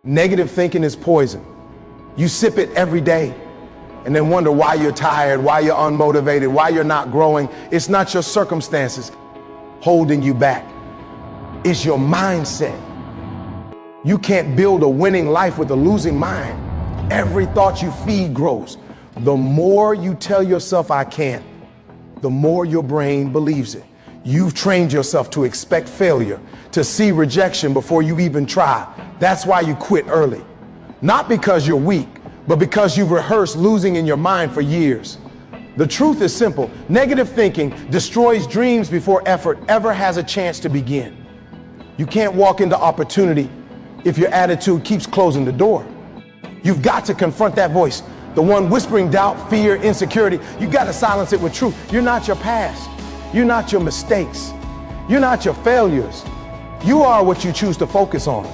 Negative thinking is poison. You sip it every day and then wonder why you're tired, why you're unmotivated, why you're not growing. It's not your circumstances holding you back. It's your mindset. You can't build a winning life with a losing mind. Every thought you feed grows. The more you tell yourself I can't, the more your brain believes it. You've trained yourself to expect failure, to see rejection before you even try. That's why you quit early. Not because you're weak, but because you've rehearsed losing in your mind for years. The truth is simple. Negative thinking destroys dreams before effort ever has a chance to begin. You can't walk into opportunity if your attitude keeps closing the door. You've got to confront that voice, the one whispering doubt, fear, insecurity. You've got to silence it with truth. You're not your past. You're not your mistakes. You're not your failures. You are what you choose to focus on.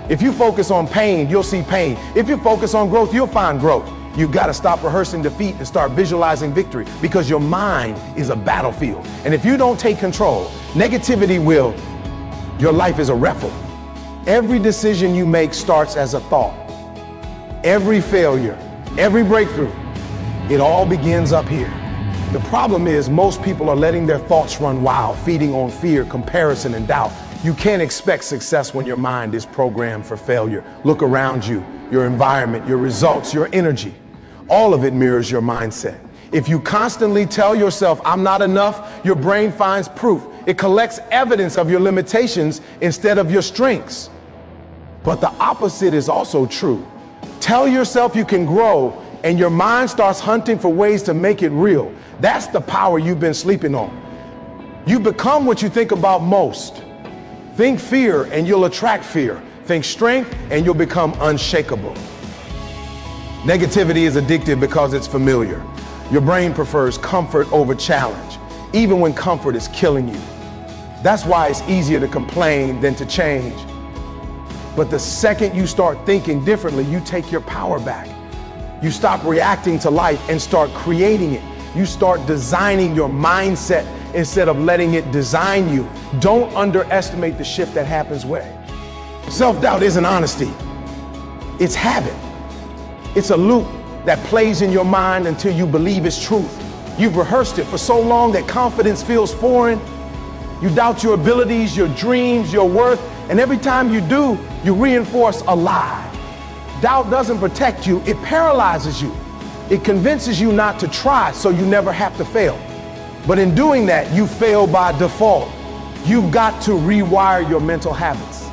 If you focus on pain, you'll see pain. If you focus on growth, you'll find growth. You've got to stop rehearsing defeat and start visualizing victory, because your mind is a battlefield. And if you don't take control, negativity will. Your life is a raffle. Every decision you make starts as a thought. Every failure, every breakthrough, it all begins up here. The problem is most people are letting their thoughts run wild, feeding on fear, comparison, and doubt. You can't expect success when your mind is programmed for failure. Look around you, your environment, your results, your energy. All of it mirrors your mindset. If you constantly tell yourself, I'm not enough, your brain finds proof. It collects evidence of your limitations instead of your strengths. But the opposite is also true. Tell yourself you can grow, and your mind starts hunting for ways to make it real. That's the power you've been sleeping on. You become what you think about most. Think fear and you'll attract fear. Think strength and you'll become unshakable. Negativity is addictive because it's familiar. Your brain prefers comfort over challenge, even when comfort is killing you. That's why it's easier to complain than to change. But the second you start thinking differently, you take your power back. You stop reacting to life and start creating it. You start designing your mindset instead of letting it design you. Don't underestimate the shift that happens when. Self-doubt isn't honesty. It's habit. It's a loop that plays in your mind until you believe it's truth. You've rehearsed it for so long that confidence feels foreign. You doubt your abilities, your dreams, your worth, and every time you do, you reinforce a lie. Doubt doesn't protect you, it paralyzes you. It convinces you not to try so you never have to fail. But in doing that, you fail by default. You've got to rewire your mental habits.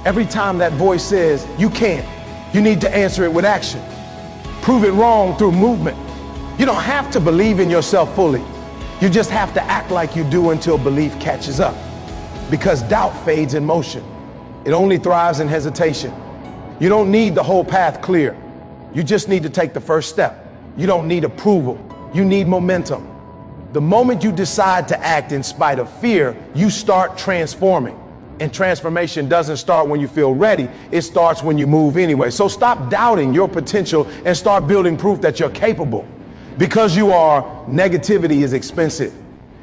Every time that voice says, you can't, you need to answer it with action. Prove it wrong through movement. You don't have to believe in yourself fully. You just have to act like you do until belief catches up. Because doubt fades in motion. It only thrives in hesitation. You don't need the whole path clear. You just need to take the first step. You don't need approval. You need momentum. The moment you decide to act in spite of fear, you start transforming. And transformation doesn't start when you feel ready. It starts when you move anyway. So stop doubting your potential and start building proof that you're capable. Because you are, negativity is expensive.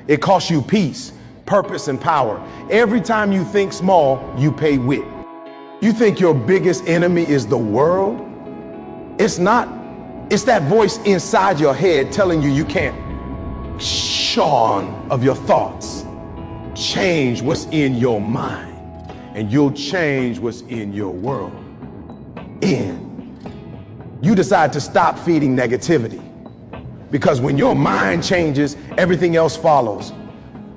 It costs you peace, purpose, and power. Every time you think small, you pay with. You think your biggest enemy is the world? It's not. It's that voice inside your head telling you you can't. Shorn of your thoughts. Change what's in your mind, and you'll change what's in your world. You decide to stop feeding negativity, because when your mind changes, everything else follows.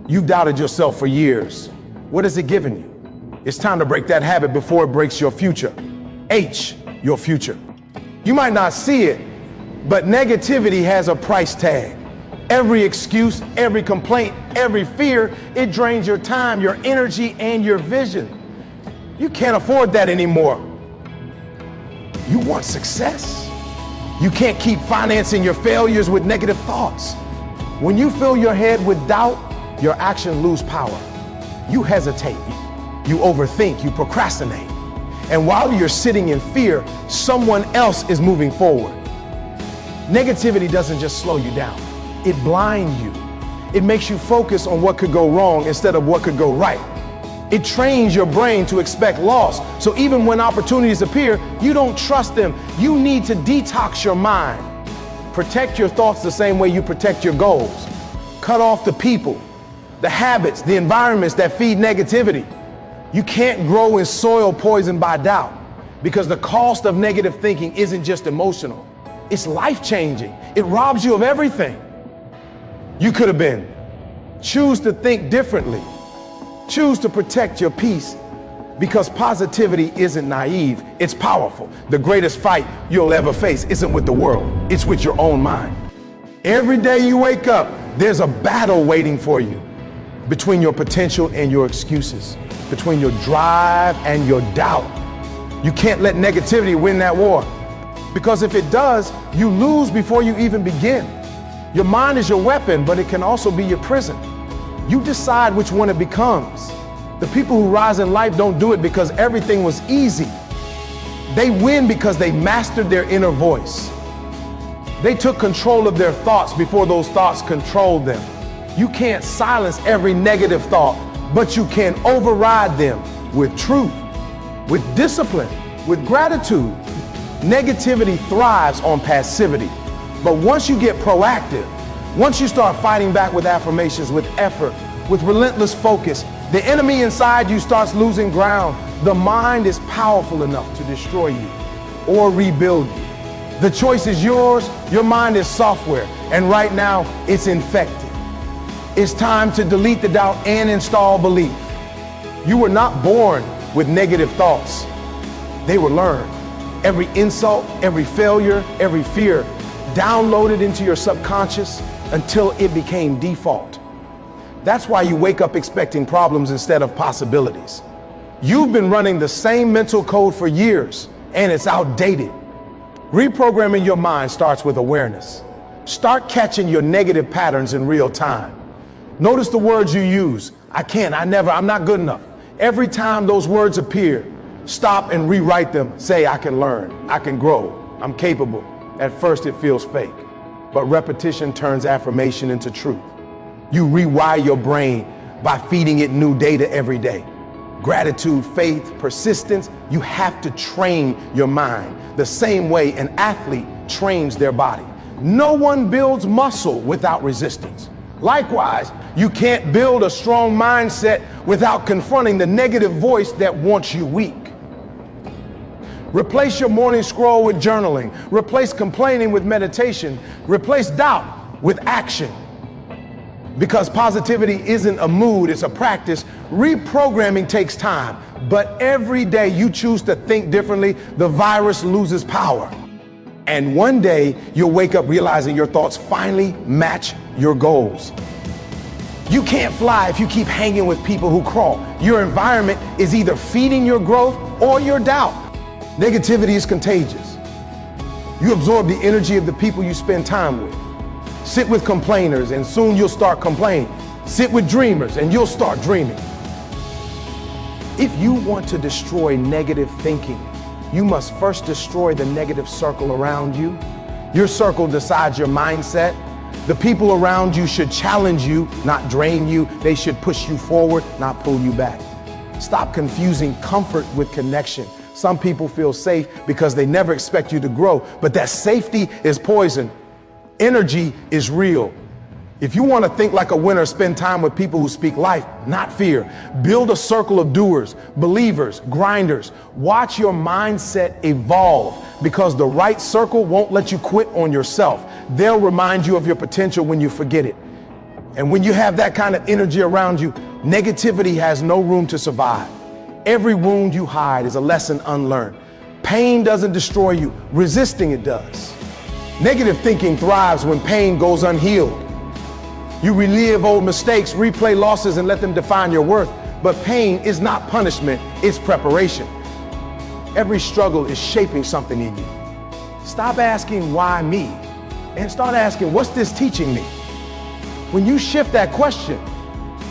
You've doubted yourself for years. What has it given you? It's time to break that habit before it breaks your future. Your future. You might not see it, but negativity has a price tag. Every excuse, every complaint, every fear, it drains your time, your energy, and your vision. You can't afford that anymore. You want success. You can't keep financing your failures with negative thoughts. When you fill your head with doubt, your actions lose power. You hesitate, you overthink, you procrastinate. And while you're sitting in fear, someone else is moving forward. Negativity doesn't just slow you down. It blinds you. It makes you focus on what could go wrong instead of what could go right. It trains your brain to expect loss. So even when opportunities appear, you don't trust them. You need to detox your mind. Protect your thoughts the same way you protect your goals. Cut off the people, the habits, the environments that feed negativity. You can't grow in soil poisoned by doubt, because the cost of negative thinking isn't just emotional. It's life-changing. It robs you of everything. You could have been. Choose to think differently. Choose to protect your peace, because positivity isn't naive, it's powerful. The greatest fight you'll ever face isn't with the world, it's with your own mind. Every day you wake up, there's a battle waiting for you between your potential and your excuses, between your drive and your doubt. You can't let negativity win that war, because if it does, you lose before you even begin. Your mind is your weapon, but it can also be your prison. You decide which one it becomes. The people who rise in life don't do it because everything was easy. They win because they mastered their inner voice. They took control of their thoughts before those thoughts controlled them. You can't silence every negative thought, but you can override them with truth, with discipline, with gratitude. Negativity thrives on passivity. But once you get proactive, once you start fighting back with affirmations, with effort, with relentless focus, the enemy inside you starts losing ground. The mind is powerful enough to destroy you or rebuild you. The choice is yours. Your mind is software, and right now it's infected. It's time to delete the doubt and install belief. You were not born with negative thoughts. They were learned. Every insult, every failure, every fear downloaded into your subconscious until it became default. That's why you wake up expecting problems instead of possibilities. You've been running the same mental code for years, and it's outdated. Reprogramming your mind starts with awareness. Start catching your negative patterns in real time. Notice the words you use. I can't, I never, I'm not good enough. Every time those words appear, stop and rewrite them. Say, I can learn, I can grow, I'm capable. At first it feels fake, but repetition turns affirmation into truth. You rewire your brain by feeding it new data every day. Gratitude, faith, persistence. You have to train your mind the same way an athlete trains their body. No one builds muscle without resistance. Likewise, you can't build a strong mindset without confronting the negative voice that wants you weak. Replace your morning scroll with journaling. Replace complaining with meditation. Replace doubt with action. Because positivity isn't a mood, it's a practice. Reprogramming takes time, but every day you choose to think differently, the virus loses power. And one day you'll wake up realizing your thoughts finally match your goals. You can't fly if you keep hanging with people who crawl. Your environment is either feeding your growth or your doubt. Negativity is contagious. You absorb the energy of the people you spend time with. Sit with complainers and soon you'll start complaining. Sit with dreamers and you'll start dreaming. If you want to destroy negative thinking, you must first destroy the negative circle around you. Your circle decides your mindset. The people around you should challenge you, not drain you. They should push you forward, not pull you back. Stop confusing comfort with connection. Some people feel safe because they never expect you to grow, but that safety is poison. Energy is real. If you want to think like a winner, spend time with people who speak life, not fear. Build a circle of doers, believers, grinders. Watch your mindset evolve, because the right circle won't let you quit on yourself. They'll remind you of your potential when you forget it. And when you have that kind of energy around you, negativity has no room to survive. Every wound you hide is a lesson unlearned. Pain doesn't destroy you, resisting it does. Negative thinking thrives when pain goes unhealed. You relive old mistakes, replay losses, and let them define your worth. But pain is not punishment, it's preparation. Every struggle is shaping something in you. Stop asking, why me? And start asking, what's this teaching me? When you shift that question,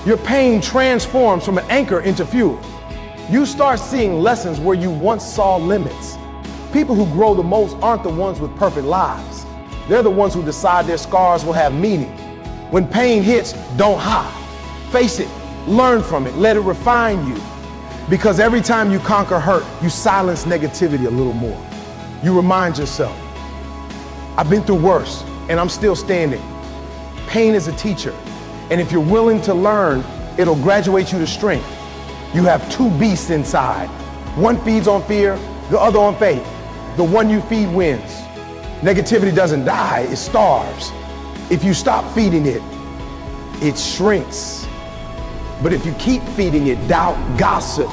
your pain transforms from an anchor into fuel. You start seeing lessons where you once saw limits. People who grow the most aren't the ones with perfect lives. They're the ones who decide their scars will have meaning. When pain hits, don't hide. Face it. Learn from it. Let it refine you. Because every time you conquer hurt, you silence negativity a little more. You remind yourself, I've been through worse and I'm still standing. Pain is a teacher. And if you're willing to learn, it'll graduate you to strength. You have two beasts inside. One feeds on fear, the other on faith. The one you feed wins. Negativity doesn't die, it starves. If you stop feeding it, it shrinks. But if you keep feeding it doubt, gossip,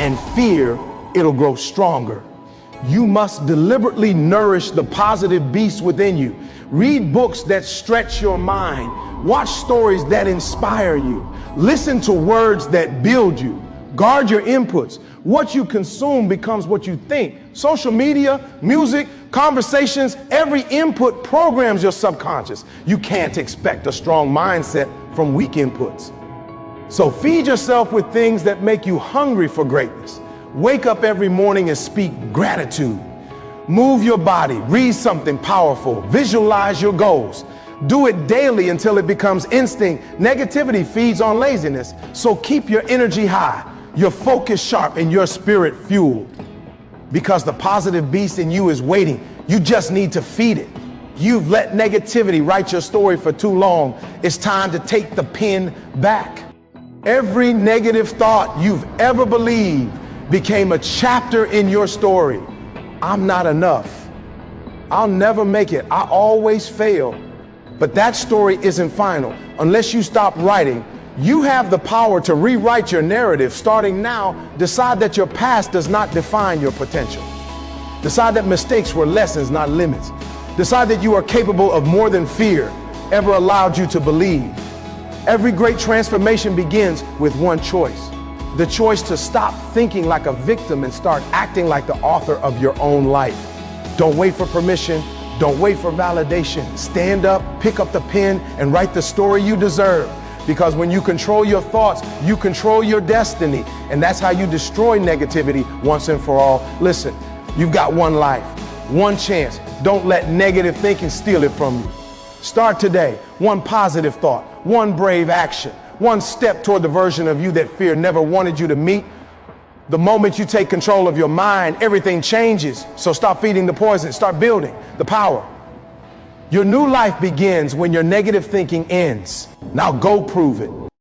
and fear, it'll grow stronger. You must deliberately nourish the positive beast within you. Read books that stretch your mind. Watch stories that inspire you. Listen to words that build you. Guard your inputs. What you consume becomes what you think. Social media, music, conversations, every input programs your subconscious. You can't expect a strong mindset from weak inputs. So feed yourself with things that make you hungry for greatness. Wake up every morning and speak gratitude. Move your body, read something powerful, visualize your goals. Do it daily until it becomes instinct. Negativity feeds on laziness. So keep your energy high, your focus sharp, and your spirit fueled. Because the positive beast in you is waiting. You just need to feed it. You've let negativity write your story for too long. It's time to take the pen back. Every negative thought you've ever believed became a chapter in your story. I'm not enough. I'll never make it. I always fail. But that story isn't final. Unless you stop writing, you have the power to rewrite your narrative. Starting now, decide that your past does not define your potential. Decide that mistakes were lessons, not limits. Decide that you are capable of more than fear ever allowed you to believe. Every great transformation begins with one choice. The choice to stop thinking like a victim and start acting like the author of your own life. Don't wait for permission. Don't wait for validation. Stand up, pick up the pen, and write the story you deserve. Because when you control your thoughts, you control your destiny. And that's how you destroy negativity once and for all. Listen, you've got one life, one chance. Don't let negative thinking steal it from you. Start today. One positive thought, one brave action, one step toward the version of you that fear never wanted you to meet. The moment you take control of your mind, everything changes. So stop feeding the poison, start building the power. Your new life begins when your negative thinking ends. Now go prove it.